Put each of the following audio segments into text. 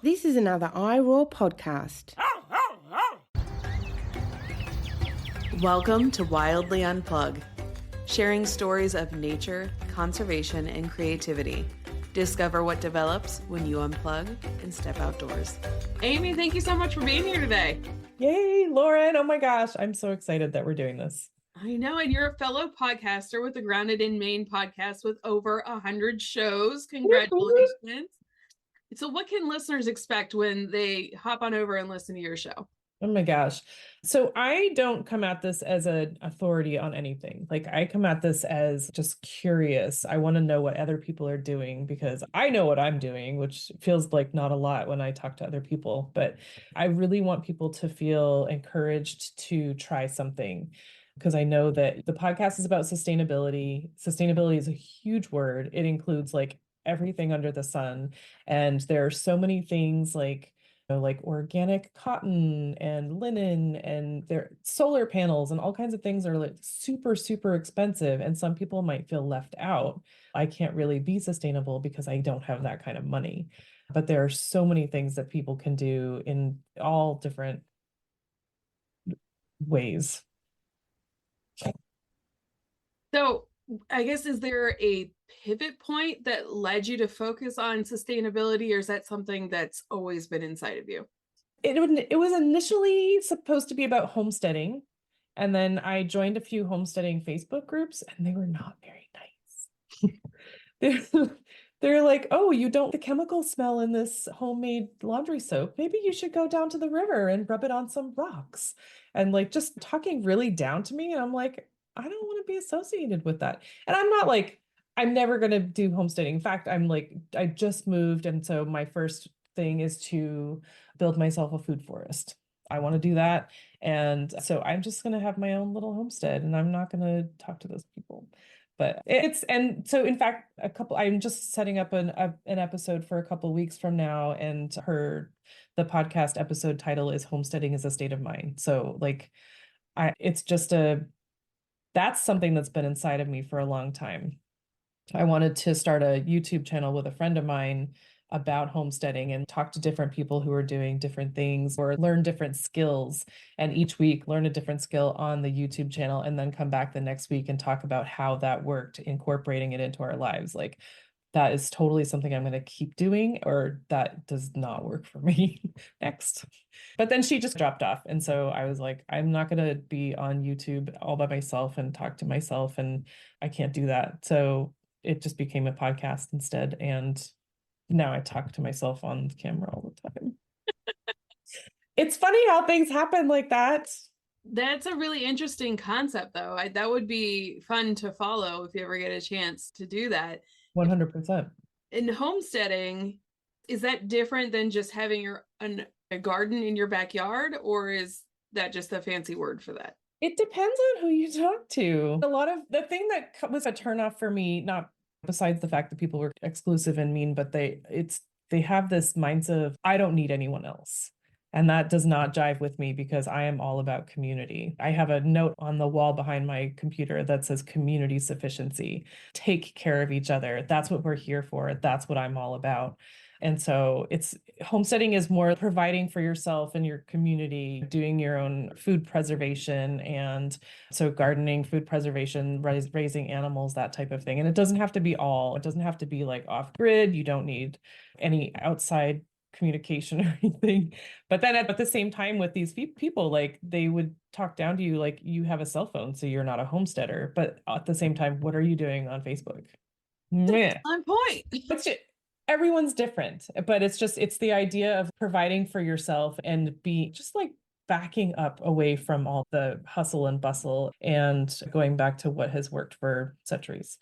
This is another iRaw podcast. Welcome to Wildly Unplug, sharing stories of nature, conservation, and creativity. Discover what develops when you unplug and step outdoors. Amy, thank you so much for being here today. Yay, Lauren. Oh my gosh. I'm so excited that we're doing this. I know, and you're a fellow podcaster with the Grounded in Maine podcast with over 100 shows. Congratulations. So what can listeners expect when they hop on over and listen to your show? Oh my gosh. So I don't come at this as an authority on anything. Like I come at this as just curious. I want to know what other people are doing because I know what I'm doing, which feels like not a lot when I talk to other people. But I really want people to feel encouraged to try something because I know that the podcast is about sustainability. Sustainability is a huge word. It includes like everything under the sun. And there are so many things like organic cotton and linen and their solar panels and all kinds of things are like super, super expensive. And some people might feel left out. I can't really be sustainable because I don't have that kind of money. But there are so many things that people can do in all different ways. So I guess, is there a pivot point that led you to focus on sustainability, or is that something that's always been inside of you? It was initially supposed to be about homesteading. And then I joined a few homesteading Facebook groups and they were not very nice. They're like, oh, you don't the chemical smell in this homemade laundry soap. Maybe you should go down to the river and rub it on some rocks. And like just talking really down to me. And I'm like, I don't want to be associated with that. And I'm never going to do homesteading. In fact, I just moved. And so my first thing is to build myself a food forest. I want to do that. And so I'm just going to have my own little homestead and I'm not going to talk to those people. But and so in fact, I'm just setting up an episode for a couple weeks from now. And the podcast episode title is Homesteading is a State of Mind. So like, that's something that's been inside of me for a long time. I wanted to start a YouTube channel with a friend of mine about homesteading and talk to different people who are doing different things or learn different skills. And each week learn a different skill on the YouTube channel and then come back the next week and talk about how that worked, incorporating it into our lives. Like that is totally something I'm going to keep doing, or that does not work for me. Next. But then she just dropped off. And so I was like, I'm not going to be on YouTube all by myself and talk to myself. And I can't do that. So it just became a podcast instead. And now I talk to myself on camera all the time. It's funny how things happen like that. That's a really interesting concept, though. That would be fun to follow if you ever get a chance to do that. 100%. In homesteading, is that different than just having a garden in your backyard, or is that just a fancy word for that? It depends on who you talk to. A lot of the thing that was a turnoff for me, not besides the fact that people were exclusive and mean, but they have this mindset of I don't need anyone else. And that does not jive with me because I am all about community. I have a note on the wall behind my computer that says community sufficiency. Take care of each other. That's what we're here for. That's what I'm all about. And so homesteading is more providing for yourself and your community, doing your own food preservation. And so gardening, food preservation, raising animals, that type of thing. And it doesn't have to be it doesn't have to be like off grid. You don't need any outside communication or anything. But then at the same time with these people, like they would talk down to you like you have a cell phone, so you're not a homesteader. But at the same time, what are you doing on Facebook? On point. Everyone's different, but it's the idea of providing for yourself and be just like backing up away from all the hustle and bustle and going back to what has worked for centuries.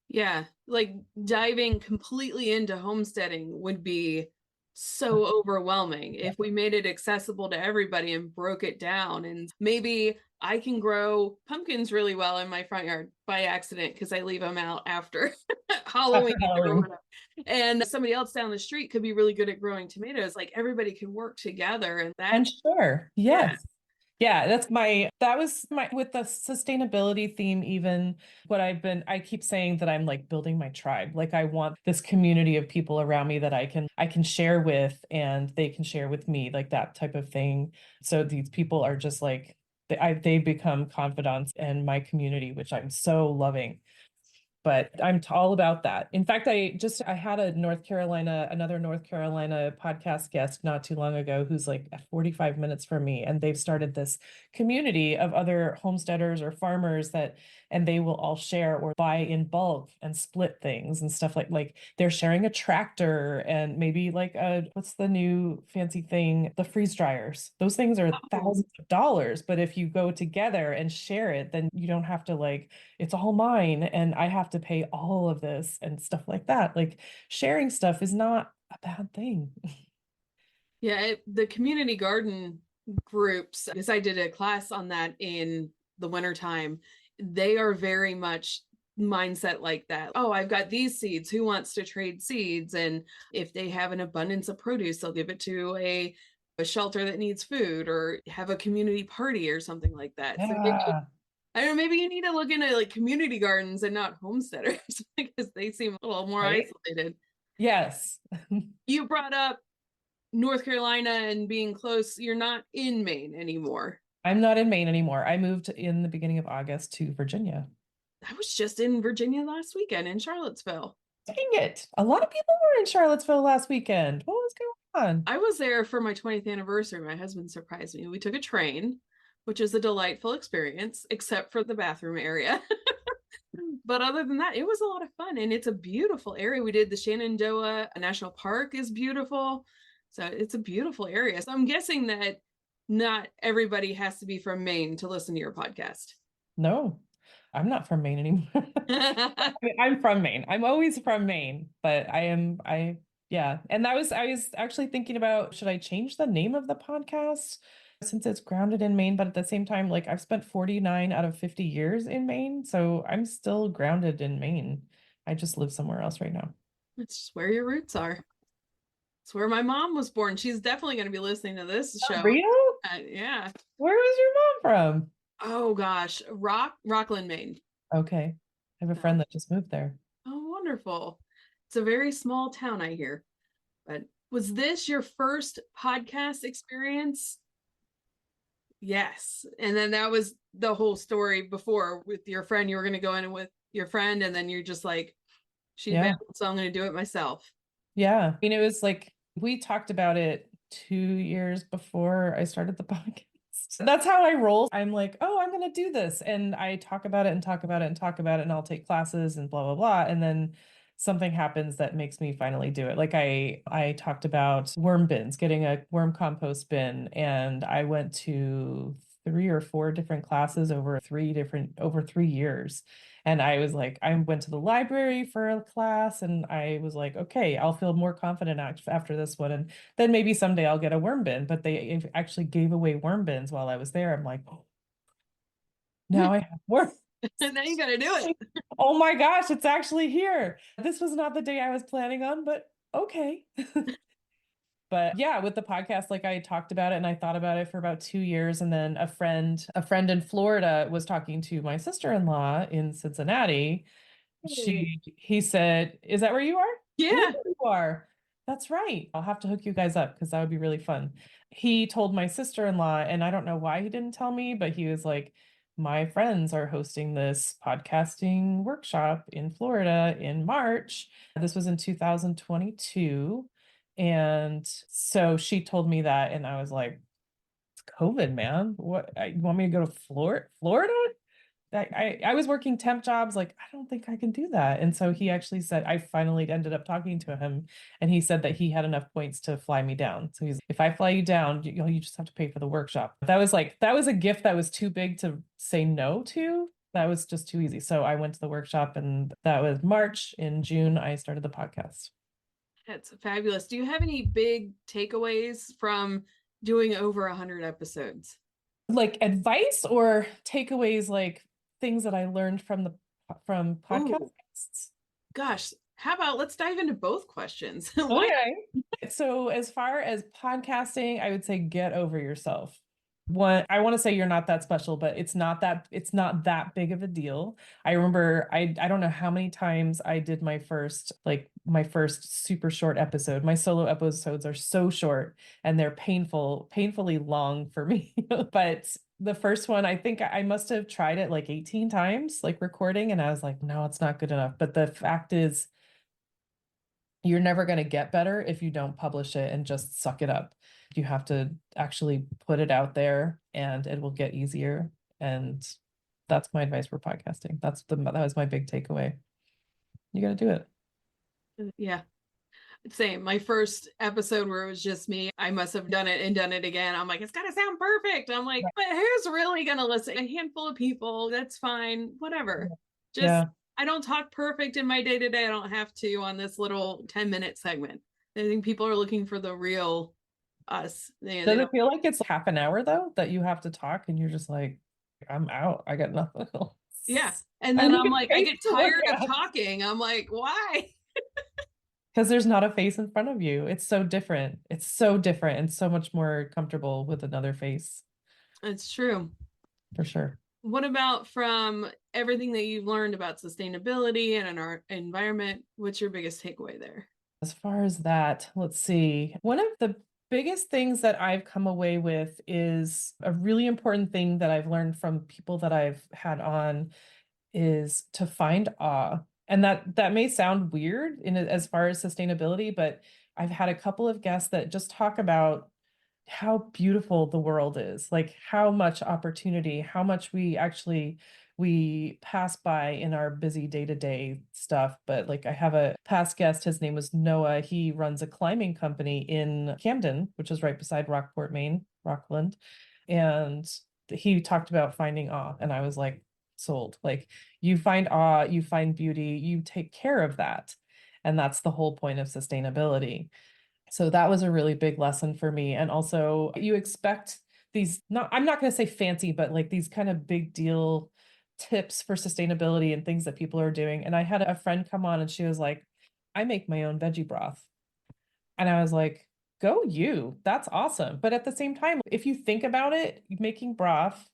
Yeah, like diving completely into homesteading would be so overwhelming if we made it accessible to everybody and broke it down. And maybe I can grow pumpkins really well in my front yard by accident because I leave them out after Halloween. And somebody else down the street could be really good at growing tomatoes. Like everybody can work together, and I'm sure. Yes. Yeah, that was my, with the sustainability theme, even I keep saying that I'm like building my tribe. Like I want this community of people around me that I can share with and they can share with me, like that type of thing. So these people are just like, they become confidants in my community, which I'm so loving. But I'm all about that. In fact, I had another North Carolina podcast guest not too long ago who's like 45 minutes from me, and they've started this community of other homesteaders or farmers and they will all share or buy in bulk and split things and stuff like they're sharing a tractor and maybe like what's the new fancy thing? The freeze dryers. Those things are thousands of dollars, but if you go together and share it, then you don't have to like it's all mine and I have to pay all of this and stuff like that. Like sharing stuff is not a bad thing. Yeah, the community garden groups, because I did a class on that in the wintertime, they are very much mindset like that. Oh, I've got these seeds. Who wants to trade seeds? And if they have an abundance of produce, they'll give it to a shelter that needs food or have a community party or something like that. So maybe, Yeah. I don't know, maybe you need to look into like community gardens and not homesteaders because they seem a little more Right? isolated. Yes. You brought up North Carolina and being close. You're not in Maine anymore. I'm not in Maine anymore. I moved in the beginning of August to Virginia. I was just in Virginia last weekend in Charlottesville. Dang it. A lot of people were in Charlottesville last weekend. What was going on? I was there for my 20th anniversary. My husband surprised me. We took a train, which is a delightful experience, except for the bathroom area. But other than that, it was a lot of fun. And it's a beautiful area. We did the Shenandoah National Park is beautiful. So it's a beautiful area. So I'm guessing that not everybody has to be from Maine to listen to your podcast. No, I'm not from Maine anymore. I mean, I'm from Maine. I'm always from Maine, but yeah. And I was actually thinking about, should I change the name of the podcast since it's grounded in Maine? But at the same time, like I've spent 49 out of 50 years in Maine, so I'm still grounded in Maine. I just live somewhere else right now. It's just where your roots are. It's where my mom was born. She's definitely going to be listening to this show. Real? Yeah. Where was your mom from? Oh gosh, Rockland, Maine. Okay. I have a friend that just moved there. Oh, wonderful. It's a very small town, I hear. But was this your first podcast experience? Yes. And then that was the whole story before with your friend. You were going to go in with your friend, and then you're just like, she failed, so I'm going to do it myself. Yeah. I mean, it was like we talked about it 2 years before I started the podcast. That's how I roll. I'm like, oh, I'm going to do this. And I talk about it and talk about it and talk about it. And I'll take classes and blah, blah, blah. And then something happens that makes me finally do it. Like I talked about worm bins, getting a worm compost bin. And I went to 3 or 4 different classes over 3 years. And I was like, I went to the library for a class and I was like, okay, I'll feel more confident after this one. And then maybe someday I'll get a worm bin, but they actually gave away worm bins while I was there. I'm like, oh, now I have worm. And now you got to do it. Oh my gosh, it's actually here. This was not the day I was planning on, but okay. But yeah, with the podcast, like I talked about it and I thought about it for about 2 years. And then a friend in Florida was talking to my sister-in-law in Cincinnati. He said, "Is that where you are?" Yeah. You are. That's right. I'll have to hook you guys up because that would be really fun. He told my sister-in-law, and I don't know why he didn't tell me, but he was like, my friends are hosting this podcasting workshop in Florida in March. This was in 2022. And so she told me that, and I was like, it's COVID, man. What, you want me to go to Florida? I was working temp jobs. Like, I don't think I can do that. And so he actually said, I finally ended up talking to him, and he said that he had enough points to fly me down. So he's, if I fly you down, you just have to pay for the workshop. That was a gift that was too big to say no to. That was just too easy. So I went to the workshop, and that was March. In June, I started the podcast. That's fabulous. Do you have any big takeaways from doing over 100 episodes? Like advice or takeaways, like things that I learned from podcasts? Gosh, how about let's dive into both questions. Okay. So as far as podcasting, I would say get over yourself. One, I want to say you're not that special, but it's not that big of a deal. I remember I don't know how many times I did my first super short episode. My solo episodes are so short and they're painfully long for me. But the first one, I think I must have tried it like 18 times, like recording, and I was like, no, it's not good enough. But the fact is, you're never going to get better if you don't publish it and just suck it up. You have to actually put it out there and it will get easier. And that's my advice for podcasting. That was my big takeaway. You got to do it. Yeah. Same. My first episode where it was just me, I must have done it and done it again. I'm like, it's got to sound perfect. I'm like, but who's really going to listen? A handful of people. That's fine. Whatever. Just, Yeah. I don't talk perfect in my day to day. I don't have to on this little 10-minute segment. I think people are looking for the real us. Does it feel like it's half an hour though that you have to talk and you're just like, I'm out. I got nothing else. Yeah. And then I'm like, I get tired of talking. I'm like, why? Because there's not a face in front of you. It's so different. It's so different and so much more comfortable with another face. It's true. For sure. What about from everything that you've learned about sustainability and in our environment? What's your biggest takeaway there? As far as that, let's see. One of the biggest things that I've come away with is a really important thing that I've learned from people that I've had on is to find awe. And that may sound weird as far as sustainability, but I've had a couple of guests that just talk about how beautiful the world is, like how much opportunity, how much we pass by in our busy day-to-day stuff. But like I have a past guest, his name was Noah. He runs a climbing company in Camden, which is right beside Rockport, Maine, Rockland. And he talked about finding awe. And I was like, sold. Like you find awe, you find beauty, you take care of that. And that's the whole point of sustainability. So that was a really big lesson for me. And also you expect these, I'm not going to say fancy, but like these kind of big deal tips for sustainability and things that people are doing. And I had a friend come on and she was like, I make my own veggie broth. And I was like, go you, that's awesome. But at the same time, if you think about it, making broth,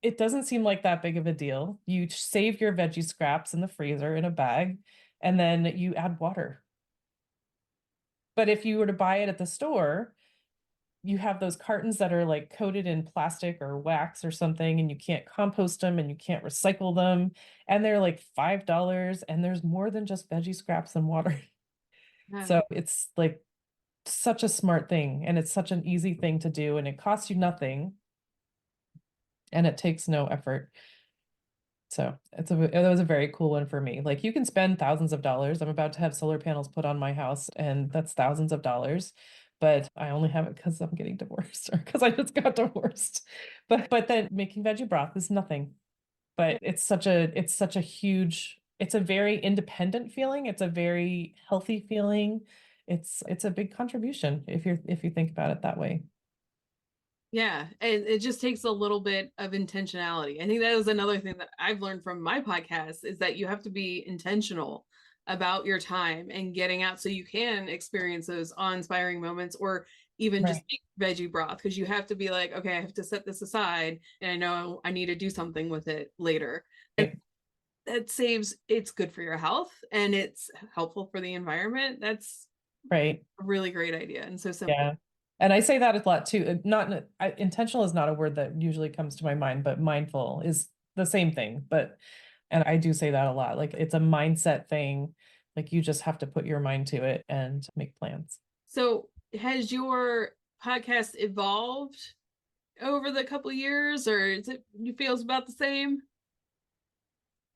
it doesn't seem like that big of a deal. You save your veggie scraps in the freezer in a bag, and then you add water. But if you were to buy it at the store, you have those cartons that are like coated in plastic or wax or something, and you can't compost them and you can't recycle them. And they're like $5, and there's more than just veggie scraps and water. Yeah. So it's like such a smart thing, and it's such an easy thing to do, and it costs you nothing, and it takes no effort. So it was a very cool one for me. Like you can spend thousands of dollars. I'm about to have solar panels put on my house, and that's thousands of dollars. But I only have it because I'm getting divorced or because I just got divorced. But then making veggie broth is nothing. But it's such a huge, it's a very independent feeling. It's a very healthy feeling. It's a big contribution if you think about it that way. Yeah, and it just takes a little bit of intentionality. I think that is another thing that I've learned from my podcast is that you have to be intentional about your time and getting out so you can experience those awe-inspiring moments or even just make veggie broth because you have to be like, okay, I have to set this aside and I know I need to do something with it later. Right. That saves, it's good for your health and it's helpful for the environment. That's Right. a really great idea and so simple. Yeah. And I say that a lot too. Intentional is not a word that usually comes to my mind, but mindful is the same thing. And I do say that a lot. Like it's a mindset thing. Like you just have to put your mind to it and make plans. So has your podcast evolved over the couple of years or is it you feels about the same?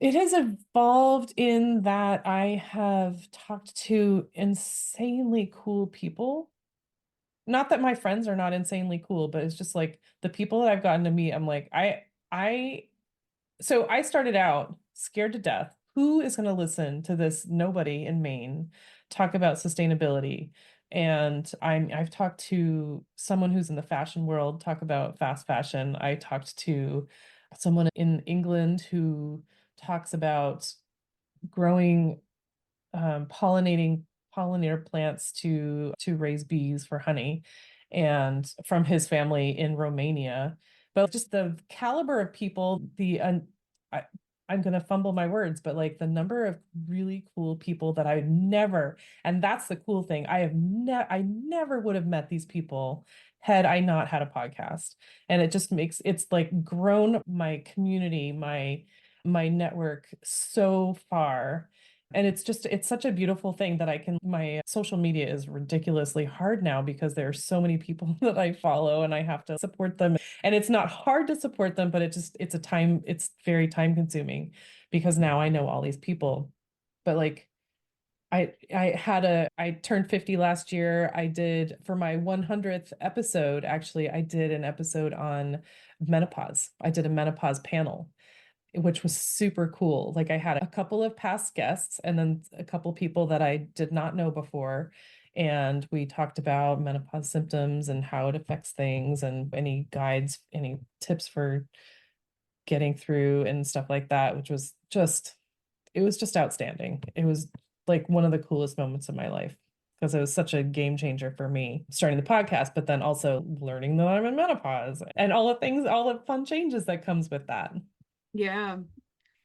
It has evolved in that I have talked to insanely cool people. Not that my friends are not insanely cool, but it's just like the people that I've gotten to meet, I'm like, so I started out scared to death. Who is going to listen to this nobody in Maine talk about sustainability? And I've talked to someone who's in the fashion world talk about fast fashion. I talked to someone in England who talks about growing pollinator plants to raise bees for honey. and from his family in Romania. But just the caliber of people, I'm going to fumble my words, but like the number of really cool people that I never, and that's the cool thing. I never would have met these people had I not had a podcast. And it just it's like grown my community, my network so far. And it's such a beautiful thing that my social media is ridiculously hard now because there are so many people that I follow and I have to support them. And it's not hard to support them, but it's very time consuming because now I know all these people. But like, I turned 50 last year. I did for my 100th episode, actually, I did an episode on menopause. I did a menopause panel, which was super cool. Like I had a couple of past guests and then a couple people that I did not know before. And we talked about menopause symptoms and how it affects things and any guides, any tips for getting through and stuff like that, which was it was just outstanding. It was like one of the coolest moments of my life because it was such a game changer for me starting the podcast, but then also learning that I'm in menopause and all the fun changes that comes with that. Yeah,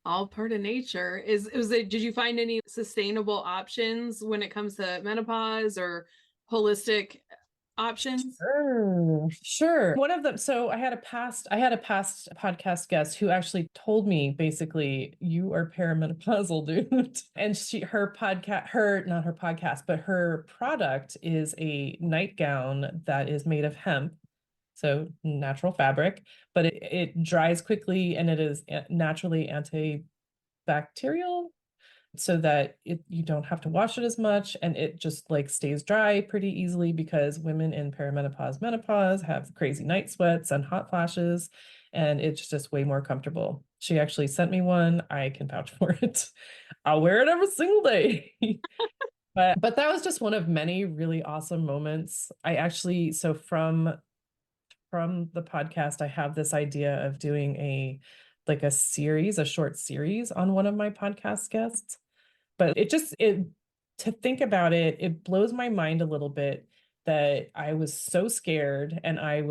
all part of nature. Did you find any sustainable options when it comes to menopause or holistic options? Sure. One of them, so I had a past podcast guest who actually told me basically, you are perimenopausal, dude. And not her podcast, but her product is a nightgown that is made of hemp. So natural fabric, but it dries quickly and it is naturally antibacterial so that you don't have to wash it as much and it just like stays dry pretty easily because women in menopause have crazy night sweats and hot flashes and it's just way more comfortable. She actually sent me one. I can vouch for it. I'll wear it every single day. But that was just one of many really awesome moments. I actually so from the podcast I have this idea of doing a short series on one of my podcast guests. But to think about it, it blows my mind a little bit that I was so scared and I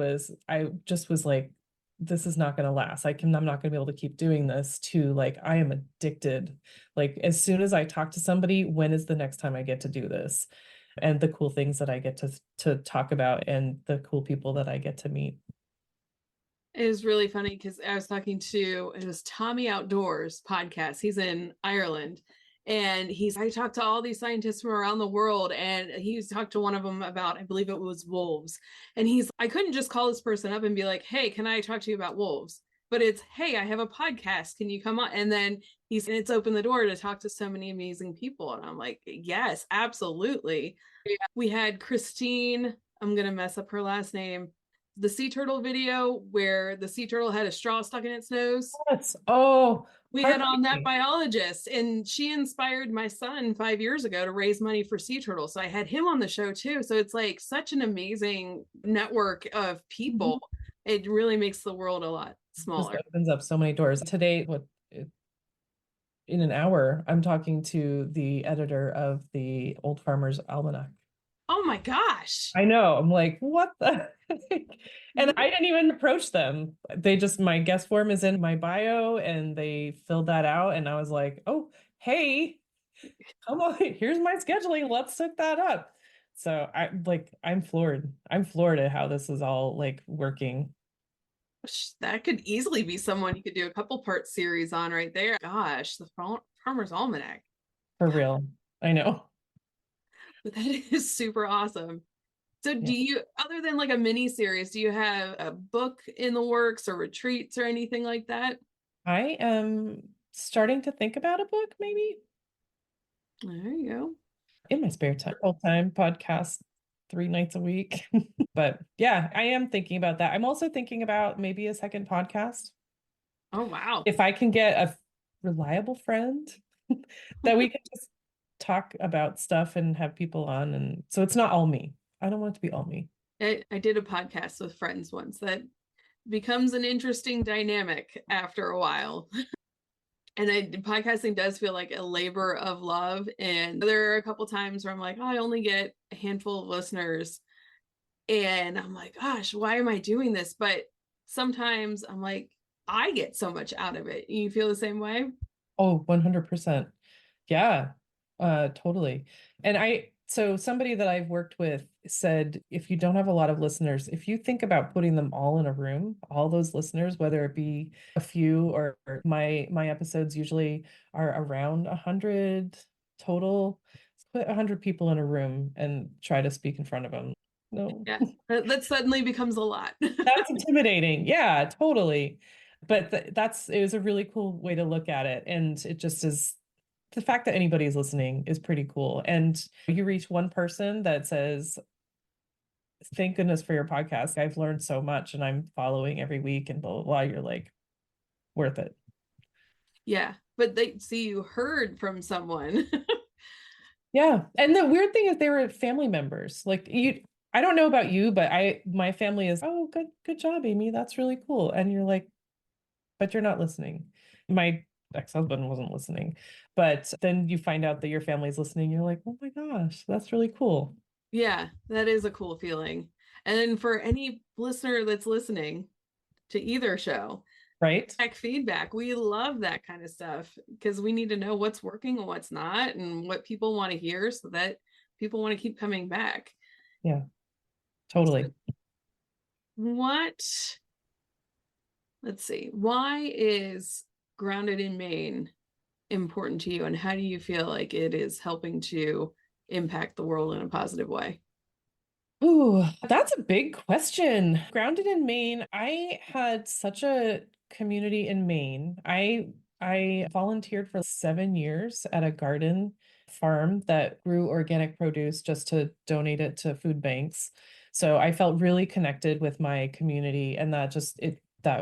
just was like, this is not going to last. I'm not going to be able to keep doing this to like, I am addicted. Like as soon as I talk to somebody, when is the next time I get to do this? And the cool things that I get to talk about and the cool people that I get to meet. It was really funny because I was talking to it was Tommy Outdoors podcast. He's in Ireland. And I talked to all these scientists from around the world, and he talked to one of them about, I believe it was wolves. And I couldn't just call this person up and be like, hey, can I talk to you about wolves? But it's, hey, I have a podcast. Can you come on? And then it's opened the door to talk to so many amazing people. And I'm like, yes, absolutely. We had Christine, I'm going to mess up her last name, the sea turtle video where the sea turtle had a straw stuck in its nose. Yes. Oh, we had on that biologist, and she inspired my son 5 years ago to raise money for sea turtles. So I had him on the show too. So it's like such an amazing network of people. Mm-hmm. It really makes the world a lot smaller. It opens up so many doors. Today, in an hour, I'm talking to the editor of the Old Farmer's Almanac. Oh my gosh. I know. I'm like, what the heck? And I didn't even approach them. My guest form is in my bio and they filled that out. And I was like, oh, hey, come on, here's my scheduling. Let's set that up. So I'm floored. I'm floored at how this is all like working. That could easily be someone you could do a couple part series on right there. Gosh, the Farmer's Almanac. For real. I know. But that is super awesome. So do you, other than like a mini series, do you have a book in the works or retreats or anything like that? I am starting to think about a book, maybe. There you go. In my spare time, full-time podcast 3 nights a week. But yeah, I am thinking about that. I'm also thinking about maybe a second podcast. Oh, wow. If I can get a reliable friend that we can just talk about stuff and have people on. And so it's not all me. I don't want it to be all me. I did a podcast with friends once that becomes an interesting dynamic after a while. And podcasting does feel like a labor of love. And there are a couple times where I'm like, oh, I only get a handful of listeners. And I'm like, gosh, why am I doing this? But sometimes I'm like, I get so much out of it. You feel the same way? Oh, 100%. Yeah, totally. And so somebody that I've worked with said, if you don't have a lot of listeners, if you think about putting them all in a room, all those listeners, whether it be a few or my episodes usually are around 100 total. Put 100 people in a room and try to speak in front of them. No. Yeah, that suddenly becomes a lot. That's intimidating. Yeah, totally. But it was a really cool way to look at it. And it just is the fact that anybody is listening is pretty cool. And you reach one person that says, thank goodness for your podcast. I've learned so much and I'm following every week and blah, blah, blah. You're like, worth it. Yeah, but they see you heard from someone. Yeah. And the weird thing is they were family members. Like I don't know about you, but my family is, oh, good job, Amy. That's really cool. And you're like, but you're not listening. My ex-husband wasn't listening. But then you find out that your family's listening. You're like, oh my gosh, that's really cool. Yeah, that is a cool feeling. And then for any listener that's listening to either show, Right? feedback. We love that kind of stuff because we need to know what's working and what's not and what people want to hear so that people want to keep coming back. Yeah, totally. So let's see, why is Grounded in Maine important to you and how do you feel like it is helping to impact the world in a positive way? Ooh, that's a big question. Grounded in Maine, I had such a community in Maine. I volunteered for 7 years at a garden farm that grew organic produce just to donate it to food banks. So I felt really connected with my community and that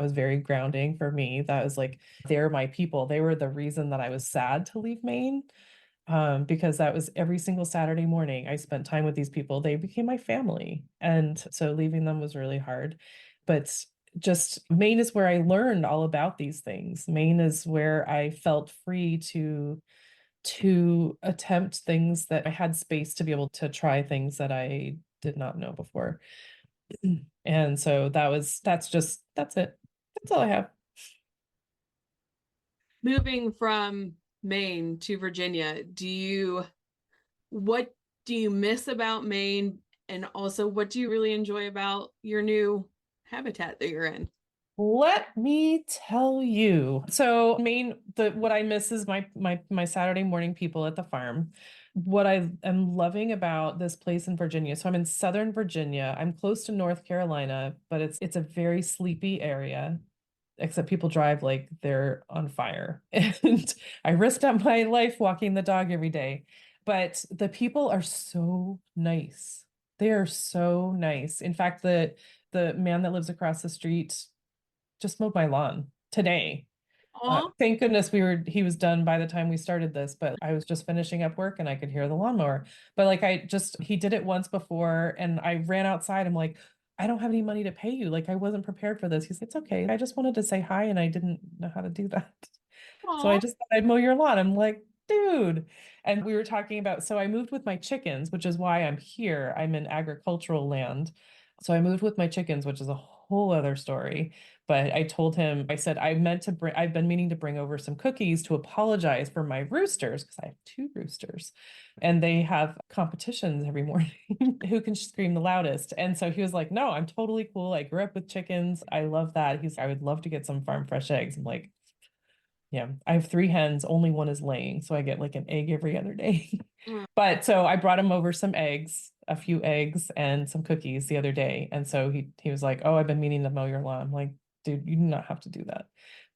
was very grounding for me. That was like they're my people. They were the reason that I was sad to leave Maine, because that was every single Saturday morning I spent time with these people. They became my family. And so leaving them was really hard. But just Maine is where I learned all about these things. Maine is where I felt free to attempt things that I had space to be able to try things that I did not know before. And so that's it. That's all I have. Moving from Maine to Virginia, what do you miss about Maine? And also, what do you really enjoy about your new habitat that you're in? Let me tell you. So Maine, what I miss is my Saturday morning people at the farm. What I am loving about this place in Virginia. So I'm in Southern Virginia. I'm close to North Carolina, but it's a very sleepy area, except people drive like they're on fire. And I risked out my life walking the dog every day. But the people are so nice. They are so nice. In fact, the man that lives across the street just mowed my lawn today. Oh, Thank goodness he was done by the time we started this, but I was just finishing up work and I could hear the lawnmower. But like he did it once before and I ran outside. I'm like, I don't have any money to pay you. Like I wasn't prepared for this. He's like, it's okay. I just wanted to say hi and I didn't know how to do that. So I just thought I'd mow your lawn. I'm like, dude. And we were talking about, so I moved with my chickens, which is why I'm here. I'm in agricultural land. So I moved with my chickens, which is a whole other story. But I told him, I said, I've been meaning to bring over some cookies to apologize for my roosters, because I have two roosters and they have competitions every morning who can scream the loudest. And so he was like, no, I'm totally cool. I grew up with chickens. I love that. I would love to get some farm fresh eggs. I'm like, yeah, I have 3 hens, only one is laying, so I get like an egg every other day. But so I brought him over some eggs, a few eggs and some cookies the other day. And so he was like, "Oh, I've been meaning to mow your lawn." I'm like, "Dude, you do not have to do that."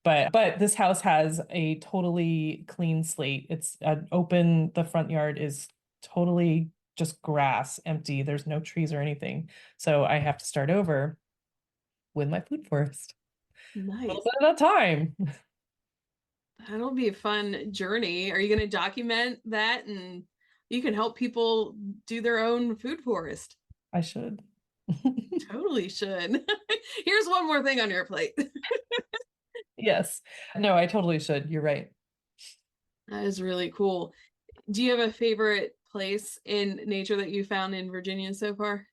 But this house has a totally clean slate. It's an open, the front yard is totally just grass, empty. There's no trees or anything. So I have to start over with my food forest. A little nice. bit at a time. That'll be a fun journey. Are you going to document that and you can help people do their own food forest? I should. Totally should. Here's one more thing on your plate. Yes. No, I totally should. You're right. That is really cool. Do you have a favorite place in nature that you found in Virginia so far?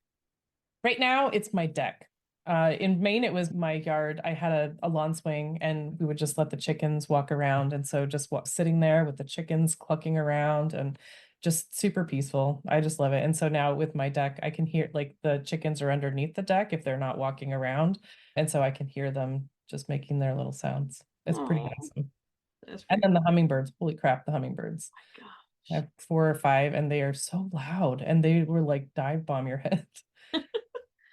Right now, it's my deck. In Maine, it was my yard. I had a lawn swing and we would just let the chickens walk around. And so just sitting there with the chickens clucking around and just super peaceful. I just love it. And so now with my deck, I can hear like the chickens are underneath the deck if they're not walking around. And so I can hear them just making their little sounds. It's pretty Oh, awesome. that's And pretty then the hummingbirds, holy crap, the hummingbirds. cool. I have 4 or 5 and they are so loud and they were like dive bomb your head.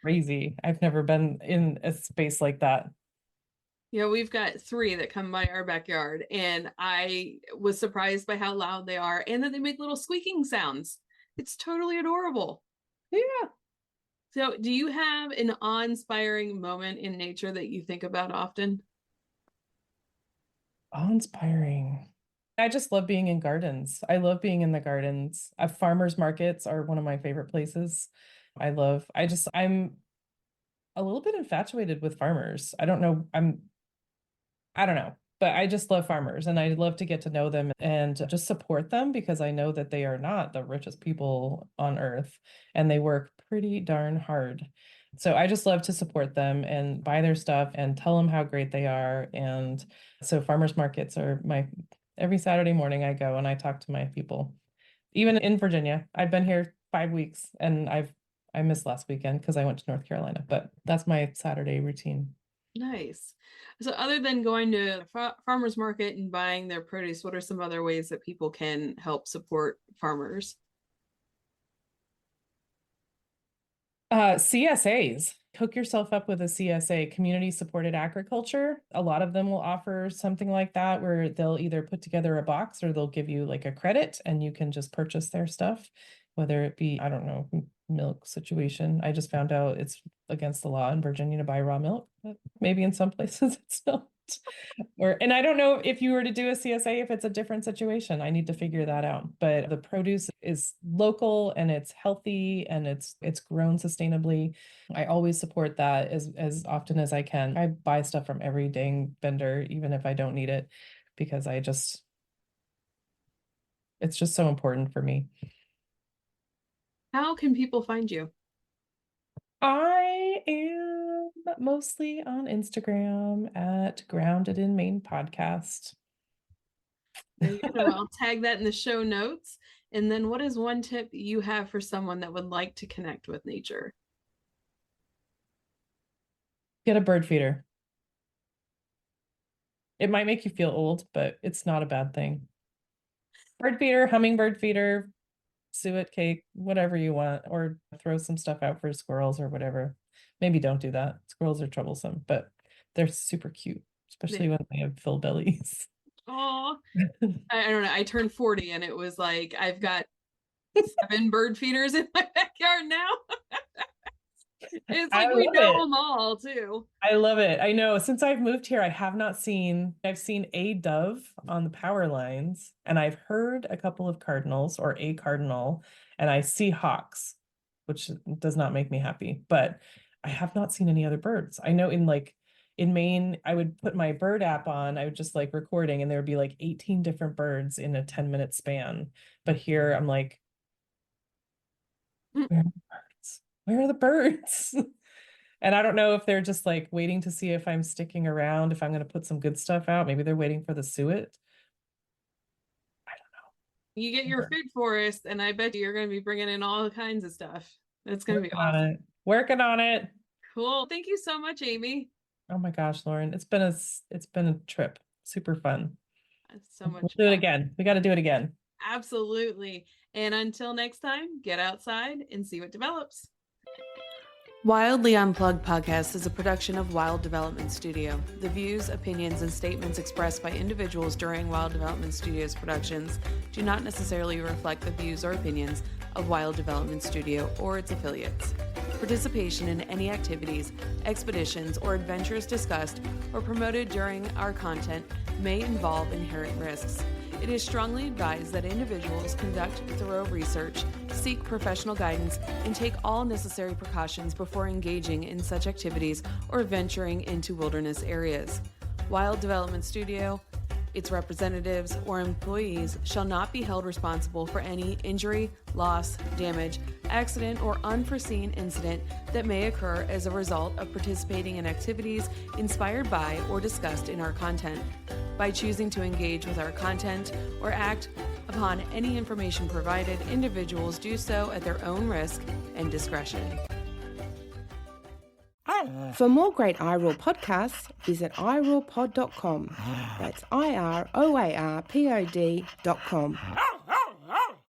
Crazy. I've never been in a space like that. Yeah, we've got 3 that come by our backyard, and I was surprised by how loud they are and that they make little squeaking sounds. It's totally adorable. Yeah. So, do you have an awe-inspiring moment in nature that you think about often? Awe-inspiring. I just love being in gardens. I love being in the gardens. Farmers markets are one of my favorite places. I'm a little bit infatuated with farmers. I don't know, but I just love farmers and I love to get to know them and just support them because I know that they are not the richest people on earth and they work pretty darn hard. So I just love to support them and buy their stuff and tell them how great they are. And so farmers markets are every Saturday morning I go and I talk to my people. Even in Virginia, I've been here 5 weeks and I missed last weekend because I went to North Carolina, but that's my Saturday routine. Nice. So, other than going to farmers market and buying their produce, what are some other ways that people can help support farmers? CSAs. Hook yourself up with a CSA, community supported agriculture. A lot of them will offer something like that where they'll either put together a box or they'll give you like a credit and you can just purchase their stuff, whether it be, I don't know, milk situation. I just found out it's against the law in Virginia to buy raw milk, but maybe in some places it's not. And I don't know if you were to do a CSA, if it's a different situation. I need to figure that out. But the produce is local and it's healthy and it's grown sustainably. I always support that as often as I can. I buy stuff from every dang vendor, even if I don't need it, because it's just so important for me. How can people find you? I am mostly on Instagram at Grounded in Maine podcast. I'll tag that in the show notes. And then what is one tip you have for someone that would like to connect with nature? Get a bird feeder. It might make you feel old, but it's not a bad thing. Bird feeder, hummingbird feeder, suet cake, whatever you want, or throw some stuff out for squirrels or whatever. Maybe don't do that. Squirrels are troublesome, but they're super cute, especially when they have full bellies. Oh, I don't know. I turned 40 and it was like I've got 7 bird feeders in my backyard now. It's like we know them all too. I love it. I know since I've moved here, I've seen a dove on the power lines and I've heard a couple of cardinals or a cardinal and I see hawks, which does not make me happy, but I have not seen any other birds. I know in Maine, I would put my bird app on, I would just like recording and there would be like 18 different birds in a 10-minute span. But here I'm like, where are the birds? Where are the birds? And I don't know if they're just like waiting to see if I'm sticking around, if I'm going to put some good stuff out. Maybe they're waiting for the suet. I don't know. You get your food forest, and I bet you're going to be bringing in all kinds of stuff. It's going to be awesome. Working on it. Cool. Thank you so much, Amy. Oh my gosh, Lauren, it's been a trip. Super fun. That's so much fun. We'll do it again. We got to do it again. Absolutely. And until next time, get outside and see what develops. Wildly Unplug podcast is a production of Wild Development Studio. The views, opinions, and statements expressed by individuals during Wild Development Studio's productions do not necessarily reflect the views or opinions of Wild Development Studio or its affiliates. Participation in any activities, expeditions, or adventures discussed or promoted during our content may involve inherent risks. It is strongly advised that individuals conduct thorough research, seek professional guidance, and take all necessary precautions before engaging in such activities or venturing into wilderness areas. Wild Development Studio its representatives, or employees shall not be held responsible for any injury, loss, damage, accident, or unforeseen incident that may occur as a result of participating in activities inspired by or discussed in our content. By choosing to engage with our content or act upon any information provided, individuals do so at their own risk and discretion. For more great iRaw podcasts, visit irawpod.com. That's IROARPOD.com.